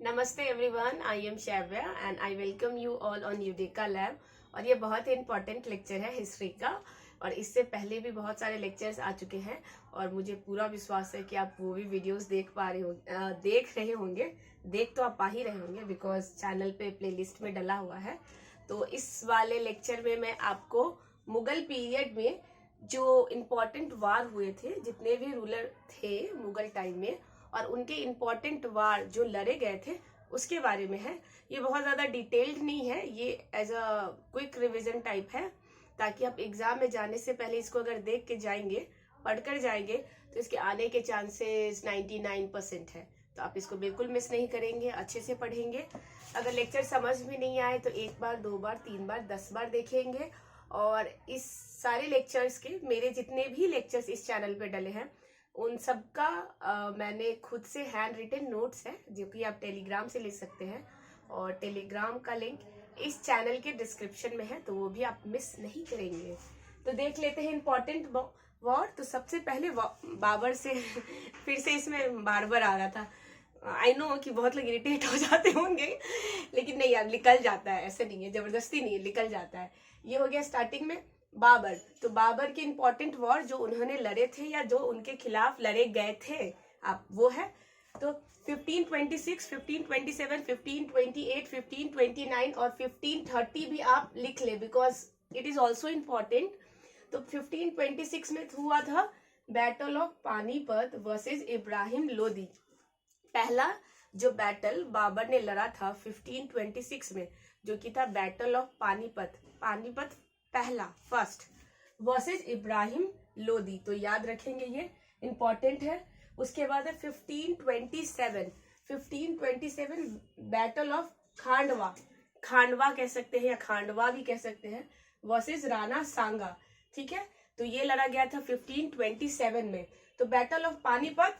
नमस्ते everyone, I am Shaivya and I welcome you all on Eudica lab. और ये बहुत ही इंपॉर्टेंट लेक्चर है हिस्ट्री का, और इससे पहले भी बहुत सारे लेक्चर्स आ चुके हैं और मुझे पूरा विश्वास है कि आप वो भी वीडियोस देख रहे होंगे। देख तो आप पा ही रहे होंगे बिकॉज चैनल पे प्लेलिस्ट में डला हुआ है। तो इस वाले लेक्चर में मैं आपको मुगल पीरियड में जो इम्पोर्टेंट वार हुए थे, जितने भी रूलर थे मुगल टाइम में, और उनके इम्पोर्टेंट वार जो लड़े गए थे उसके बारे में है। ये बहुत ज़्यादा डिटेल्ड नहीं है, ये as a quick revision type है, ताकि आप एग्जाम में जाने से पहले इसको अगर देख के जाएंगे, पढ़कर जाएंगे, तो इसके आने के चांसेस 99% है। तो आप इसको बिल्कुल मिस नहीं करेंगे, अच्छे से पढ़ेंगे। अगर लेक्चर समझ में नहीं आए तो 1 बार 2 बार 3 बार 10 बार देखेंगे। और इस सारे लेक्चर्स के, मेरे जितने भी लेक्चर्स इस चैनल पे डले हैं, उन सब का मैंने खुद से हैंड रिटन नोट्स है, जो कि आप टेलीग्राम से ले सकते हैं, और टेलीग्राम का लिंक इस चैनल के डिस्क्रिप्शन में है, तो वो भी आप मिस नहीं करेंगे। तो देख लेते हैं इम्पोर्टेंट वॉर। तो सबसे पहले बाबर से फिर से इसमें बार बार आ रहा था। आई नो कि बहुत लोग इरिटेट हो जाते होंगे, लेकिन नहीं यार, निकल जाता है, ऐसे नहीं है, जबरदस्ती नहीं है, निकल जाता है। ये हो गया स्टार्टिंग में बाबर। तो बाबर के इम्पोर्टेंट वॉर जो उन्होंने लड़े थे या जो उनके खिलाफ लड़े गए थे, आप वो है। तो 1526, 1527, 1528, 1529 और 1530 भी आप लिख ले, because it is also important. तो 1526 में हुआ था battle of Panipat versus Ibrahim Lodi. पहला जो बैटल बाबर ने लड़ा था 1526 में, जो कि था बैटल ऑफ पानीपत पहला फर्स्ट वर्सेस इब्राहिम लोदी। तो याद रखेंगे, ये इंपॉर्टेंट है। उसके बाद है 1527 बैटल ऑफ खांडवा कह सकते हैं या खांडवा भी कह सकते हैं, वर्सेस राणा सांगा। ठीक है, तो ये लड़ा गया था 1527 में। तो बैटल ऑफ पानीपत,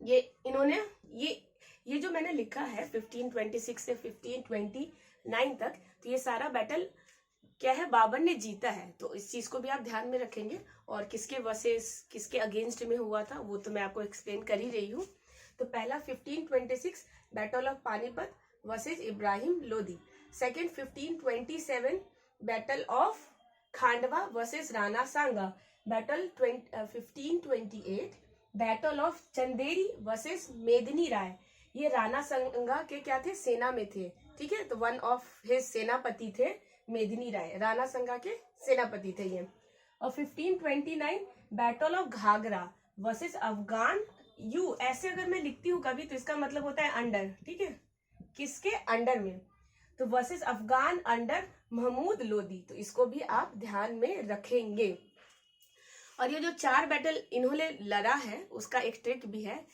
ये इन्होंने ये जो मैंने लिखा है 1526 से 1529 तक, तो ये सारा बैटल क्या है, बाबर ने जीता है। तो इस चीज को भी आप ध्यान में रखेंगे। और किसके वर्सेस किसके अगेंस्ट में हुआ था वो तो मैं आपको एक्सप्लेन कर ही रही हूँ। तो पहला 1526 battle of Panipat versus Ibrahim Lodi. Second 1527 battle of Khandwa versus Rana Sanga. Battle 1528 battle of Chanderi versus Medini राय। ये राणा सांगा के क्या थे, सेना में थे। ठीक है, तो वन ऑफ हिज सेनापति थे मेदिनी राय, राणा सांगा के सेनापति थे ये। और 1529 battle of Ghaghra versus Afghan यू। ऐसे अगर मैं लिखती हूँ कभी तो इसका मतलब होता है अंडर। ठीक है, किसके अंडर में, तो वर्सेस अफगान अंडर महमूद लोदी। तो इसको भी आप ध्यान में रखेंगे। और ये जो 4 बैटल इन्होंने लड़ा है, उसका एक ट्रिक भी है।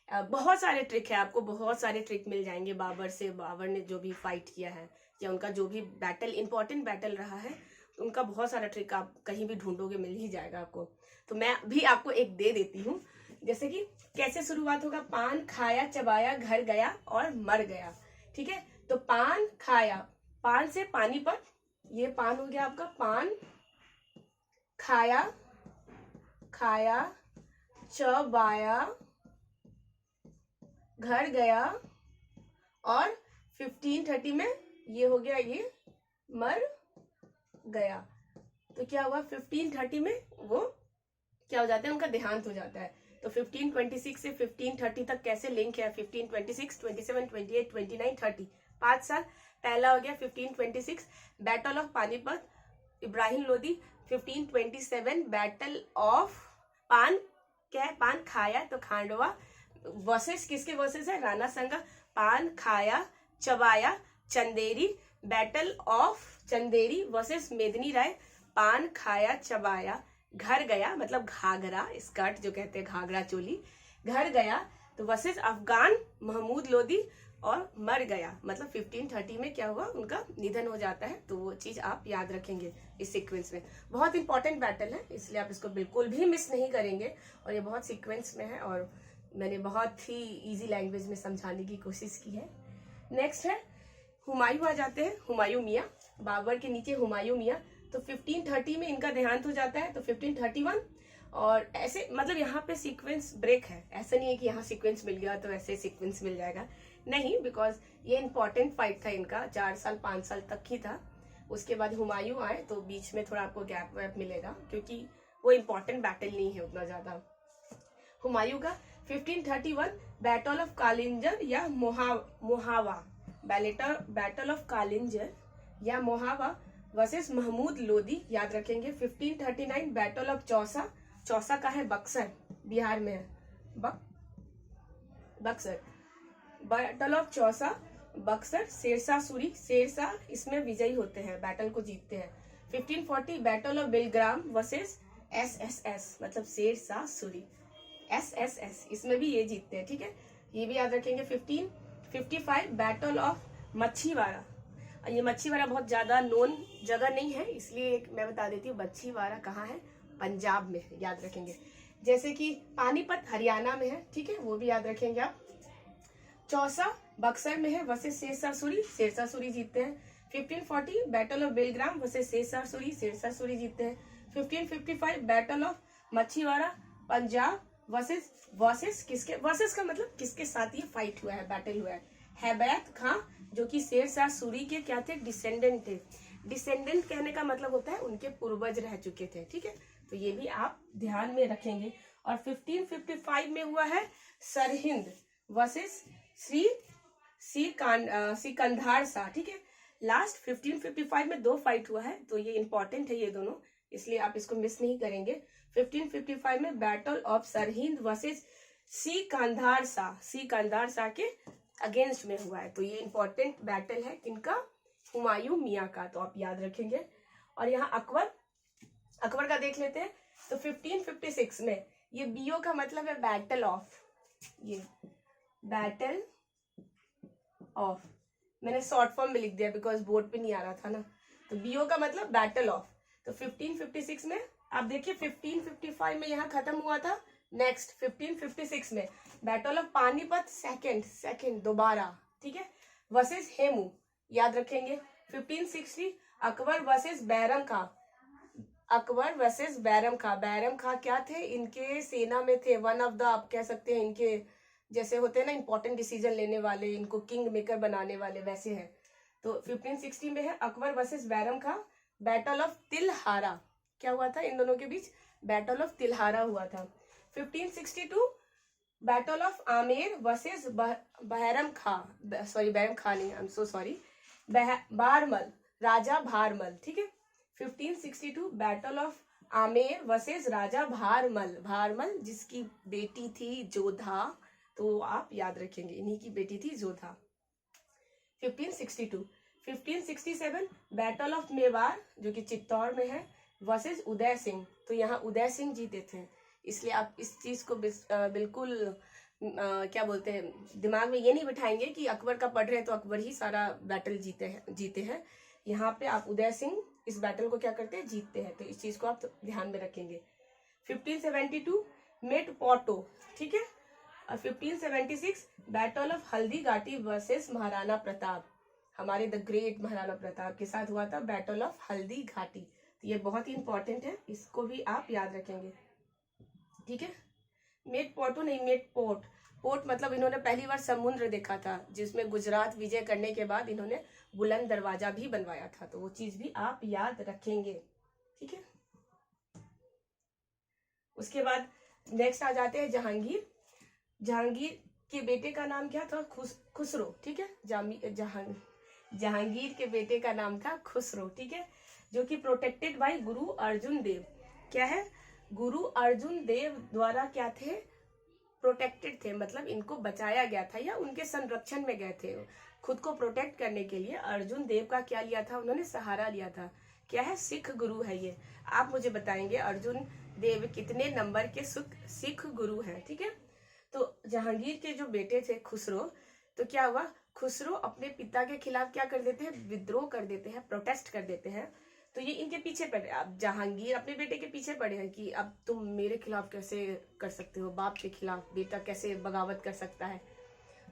बहुत सारे ट्रिक है, आपको बहुत सारे ट्रिक मिल जाएंगे बाबर से। बाबर ने जो भी फाइट किया है या उनका जो भी बैटल इंपॉर्टेंट बैटल रहा है, उनका बहुत सारा ट्रिक आप कहीं भी ढूंढोगे, मिल ही जाएगा आपको। तो मैं भी आपको एक दे देती हूँ। जैसे कि कैसे शुरुआत होगा, पान खाया चबाया घर गया और मर गया। ठीक है, तो पान खाया, पान से पानीपत, ये पान हो गया आपका, पान खाया चबाया घर गया, और 1530 में ये हो गया, ये मर गया। तो क्या हुआ, 1530 में वो क्या हो जाता है, उनका देहांत हो जाता है। तो 1526 से 1530 तक कैसे लिंक है, 1526, 27, 28, 29, 30, 5 साल। पहला हो गया 1526 battle of Panipat Ibrahim Lodi. 1527 battle of पान, क्या है, पान खाया तो खांडवा वर्सेस किसके वर्सेस है, राणा सांगा। पान खाया चबाया Chanderi, battle of Chanderi versus Medini Rai. पान खाया चबाया घर गया, मतलब घाघरा स्कर्ट जो कहते हैं, घाघरा चोली, घर गया, तो वर्सेस अफगान महमूद लोदी, और मर गया, मतलब 1530 में क्या हुआ, उनका निधन हो जाता है। तो वो चीज आप याद रखेंगे इस सीक्वेंस में। बहुत इंपॉर्टेंट बैटल है, इसलिए आप इसको बिल्कुल भी मिस नहीं करेंगे। और ये बहुत सीक्वेंस में है और मैंने बहुत ही इजी लैंग्वेज में समझाने की कोशिश की है। नेक्स्ट है हुमायूं आ जाते हैं, हुमायूं मियाँ, बाबर के नीचे हुमायूं मियाँ। तो 1530 में इनका देहांत हो जाता है। तो 1531 और ऐसे, मतलब यहाँ पे सीक्वेंस ब्रेक है, ऐसा नहीं है कि यहाँ सीक्वेंस मिल गया तो ऐसे सीक्वेंस मिल जाएगा। नहीं, बिकॉज ये इम्पोर्टेंट फाइट था इनका, 4 साल 5 साल तक ही था। उसके बाद हुमायूं आए तो बीच में थोड़ा आपको गैप वैप मिलेगा, क्योंकि वो इम्पोर्टेंट बैटल नहीं है उतना ज्यादा। हुमायूं का 1531 बैटल ऑफ कालिंजर या मोहावा, बैटल ऑफ कालिंजर या मोहावा वर्सेस महमूद लोदी, याद रखेंगे। 1539 बैटल ऑफ चौसा, चौसा का है बक्सर, बिहार में है बक्सर। बैटल ऑफ चौसा बक्सर, शेरशाह सूरी, शेरशाह इसमें विजयी होते हैं, बैटल को जीतते हैं। 1540 battle of Bilgram versus SSS, मतलब शेरशाह सूरी, एसएसएस इसमें भी ये जीतते हैं, ठीक है, ये भी याद रखेंगे। 1555 बैटल ऑफ मच्छीवाड़ा, ये मच्छीवाड़ा बहुत ज्यादा नोन जगह नहीं है, इसलिए मैं बता देती हूँ मच्छीवाड़ा कहाँ है, पंजाब में है, याद रखेंगे। जैसे कि पानीपत हरियाणा में है, ठीक है, वो भी याद रखेंगे आप। चौसा बक्सर में है वर्सेस शेरशाह सूरी, शेरशाह सूरी जीतते हैं। 1540 battle of Bilgram versus Sher Shah Suri, Sher Shah Suri जीतते हैं। 1555 battle of Machhiwara Punjab versus किसके, वर्सेस का मतलब किसके साथ ये फाइट हुआ है, बैटल हुआ है, हैबैत खां, जो कि शेरशाह सूरी के क्या थे, डिसेंडेंट थे। डिसेंडेंट कहने का मतलब होता है उनके पूर्वज रह चुके थे, ठीक है, तो ये भी आप ध्यान में रखेंगे। और 1555 में हुआ है सरहिंद वर्सेस सिकंदर शाह, ठीक है। लास्ट 1555 में 2 फाइट हुआ है, तो ये इंपॉर्टेंट है ये दोनों, इसलिए आप इसको मिस नहीं करेंगे। 1555 में battle of Sirhind versus Sikandar Shah के अगेंस्ट में हुआ है, तो ये इंपॉर्टेंट बैटल है किनका, हुमायूं मियाँ का, तो आप याद रखेंगे। और यहाँ अकबर का देख लेते हैं। तो 1556 में ये बीओ का मतलब है बैटल ऑफ, ये बैटल ऑफ मैंने शॉर्ट फॉर्म में लिख दिया बिकॉज बोर्ड पे नहीं आ रहा था ना, तो बीओ का मतलब बैटल ऑफ। तो 1556 में आप देखिए, 1555 में यहाँ खत्म हुआ था, नेक्स्ट 1556 में बैटल ऑफ पानीपत सेकेंड दोबारा, ठीक है, वर्सेस हेमू, याद रखेंगे। 1560 अकबर वर्सेस बैरम खां, बैरम खां क्या थे, इनके सेना में थे, वन ऑफ द, आप कह सकते हैं इनके जैसे होते हैं ना इंपॉर्टेंट डिसीजन लेने वाले, इनको किंग मेकर बनाने वाले, वैसे हैं। तो 1560 में है Akbar versus Bairam Khan, battle of Tilhara, क्या हुआ था इन दोनों के बीच, बैटल ऑफ तिलहारा हुआ था। 1562 battle of Amer versus Bairam Khan नहीं, I am so sorry, Barmal, Raja Bharmal, ठीक है। 1562 battle of Amer versus Raja Bharmal जिसकी बेटी थी जोधा, तो आप याद रखेंगे इन्हीं की बेटी थी जोधा। 1567 बैटल ऑफ मेवाड़, जो कि चित्तौड़ में है, वर्सेस उदय सिंह, तो यहाँ उदय सिंह जीते थे, इसलिए आप इस चीज को बिल्कुल क्या बोलते हैं, दिमाग में ये नहीं बिठाएंगे कि अकबर का पढ़ रहे हैं तो अकबर ही सारा बैटल जीते हैं। यहाँ पे आप उदय सिंह इस बैटल को क्या करते हैं, जीतते हैं, तो इस चीज को आप ध्यान में रखेंगे। 1572 मेट पोर्टो, ठीक है, और 1576 battle of Haldi Ghati versus Maharana Pratap, हमारे द ग्रेट महाराणा प्रताप के साथ हुआ था बैटल ऑफ हल्दी घाटी, तो ये बहुत ही इंपॉर्टेंट है, इसको भी आप याद रखेंगे, ठीक है। मेट पोर्टो नहीं, मेट पोर्ट मतलब इन्होंने पहली बार समुद्र देखा था, जिसमें गुजरात विजय करने के बाद इन्होंने बुलंद दरवाजा भी बनवाया था, तो वो चीज भी आप याद रखेंगे, ठीक है। उसके बाद नेक्स्ट आ जाते हैं जहांगीर के बेटे का नाम क्या था, खुसरो, ठीक है, जहांगीर के बेटे का नाम था खुसरो, ठीक है, जो कि प्रोटेक्टेड बाय गुरु अर्जुन देव, क्या है, गुरु अर्जुन देव द्वारा क्या थे, प्रोटेक्टेड थे, मतलब इनको बचाया गया था या उनके संरक्षण में गए थे, खुद को प्रोटेक्ट करने के लिए अर्जुन देव का क्या लिया था, उन्होंने सहारा लिया था, क्या है, सिख गुरु है ये। आप मुझे बताएंगे अर्जुन देव कितने नंबर के सिख गुरु हैं, ठीक है। तो जहांगीर के जो बेटे थे खुसरो, तो क्या हुआ, खुसरो अपने पिता के खिलाफ क्या कर देते हैं, विद्रोह कर देते हैं, प्रोटेस्ट कर देते हैं, तो ये इनके पीछे पड़े, अब जहांगीर अपने बेटे के पीछे पड़े हैं कि अब तुम मेरे खिलाफ कैसे कर सकते हो, बाप के खिलाफ बेटा कैसे बगावत कर सकता है।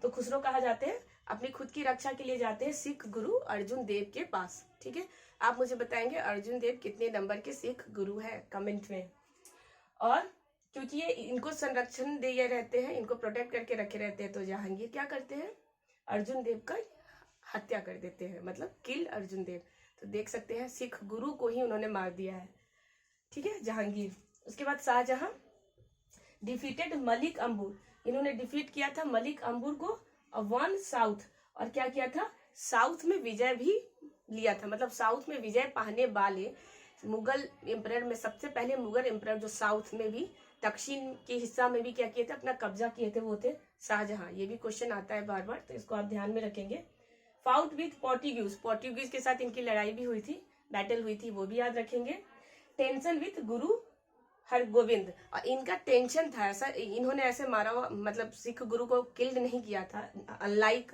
तो खुसरो कहा जाते हैं, अपनी खुद की रक्षा के लिए जाते हैं सिख गुरु अर्जुन देव के पास, ठीक है। आप मुझे बताएंगे अर्जुन देव कितने नंबर के सिख गुरु है, कमेंट में। और क्योंकि ये इनको संरक्षण दिए रहते हैं, इनको प्रोटेक्ट करके रखे रहते हैं, तो जहांगीर क्या करते हैं, अर्जुन देव का हत्या कर देते हैं, मतलब किल अर्जुन देव। तो देख सकते हैं सिख गुरु को ही उन्होंने मार दिया है, ठीक है, जहांगीर। उसके बाद शाहजहां डिफीटेड मलिक अंबुर, इन्होंने डिफीट किया था मलिक अंबुर को, वन साउथ, और क्या किया था, साउथ में विजय भी लिया था। मतलब साउथ में विजय पाने वाले मुगल एम्परर में सबसे पहले मुगल एम्परर जो साउथ में भी, दक्षिण के हिस्सा में भी क्या किए थे, अपना कब्जा किए थे, वो थे शाहजहां। ये भी क्वेश्चन आता है बार बार, तो इसको आप ध्यान में रखेंगे। फाउट विथ पोर्टुगीज, पोर्टुगीज के साथ इनकी लड़ाई भी हुई थी, बैटल हुई थी, वो भी याद रखेंगे। टेंशन विथ गुरु हरगोविंद, और इनका टेंशन था ऐसा, इन्होंने ऐसे मारा हुआ, मतलब सिख गुरु को किल्ड नहीं किया था, अनलाइक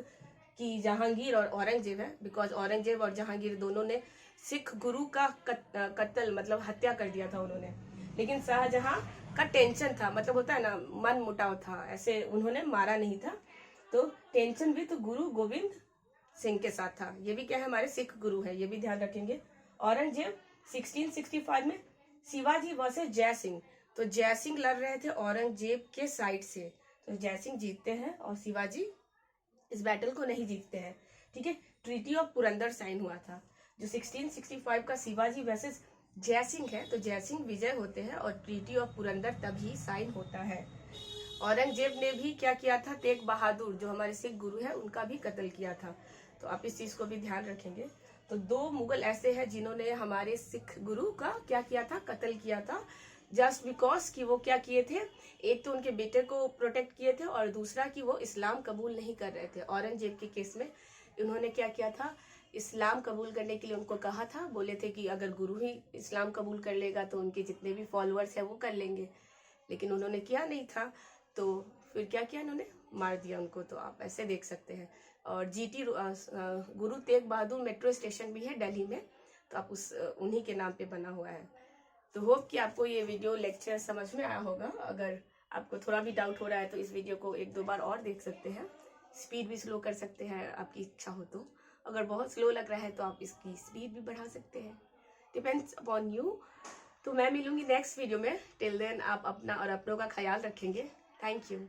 कि जहांगीर और औरंगजेब है, बिकॉज औरंगजेब और जहांगीर दोनों ने सिख गुरु का कत्ल मतलब हत्या कर दिया था उन्होंने। लेकिन शाहजहां का टेंशन था, मतलब होता है ना मन मुटाव था, ऐसे उन्होंने मारा नहीं था। तो टेंशन भी तो गुरु गोविंद सिंह के साथ था, ये भी क्या है, हमारे सिख गुरु है, ये भी ध्यान रखेंगे। औरंगजेब 1665 में शिवाजी वर्सेस जय सिंह, तो जय सिंह लड़ रहे थे औरंगजेब के साइड से, तो जय सिंह जीतते हैं और शिवाजी इस बैटल को नहीं जीतते हैं, ठीक है। ट्रीटी ऑफ पुरंदर साइन हुआ था, जो 1665 का शिवाजी वर्सेस जय सिंह है, तो जय सिंह विजय होते हैं और ट्रीटी ऑफ पुरंदर तभी साइन होता है। औरंगजेब ने भी क्या किया था, तेग बहादुर जो हमारे सिख गुरु है उनका भी कत्ल किया था, तो आप इस चीज को भी ध्यान रखेंगे। तो दो मुगल ऐसे हैं जिन्होंने हमारे सिख गुरु का क्या किया था, कत्ल किया था, जस्ट बिकॉज कि वो क्या किए थे, एक तो उनके बेटे को प्रोटेक्ट किए थे और दूसरा कि वो इस्लाम कबूल नहीं कर रहे थे। औरंगजेब के केस में उन्होंने क्या किया था, इस्लाम कबूल करने के लिए उनको कहा था, बोले थे कि अगर गुरु ही इस्लाम कबूल कर लेगा तो उनके जितने भी फॉलोअर्स है वो कर लेंगे, लेकिन उन्होंने किया नहीं था, तो फिर क्या किया, उन्होंने मार दिया उनको। तो आप ऐसे देख सकते हैं। और GT Guru Tegh Bahadur metro station भी है दिल्ली में, तो आप उन्हीं के नाम पे बना हुआ है। तो होप कि आपको ये वीडियो लेक्चर समझ में आया होगा। अगर आपको थोड़ा भी डाउट हो रहा है तो इस वीडियो को 1-2 बार और देख सकते हैं, स्पीड भी स्लो कर सकते हैं आपकी इच्छा हो तो। अगर बहुत स्लो लग रहा है तो आप इसकी स्पीड भी बढ़ा सकते हैं, डिपेंड्स अपॉन यू। तो मैं मिलूंगी नेक्स्ट वीडियो में, टिल देन आप अपना और अपनों का ख्याल रखेंगे। Thank you.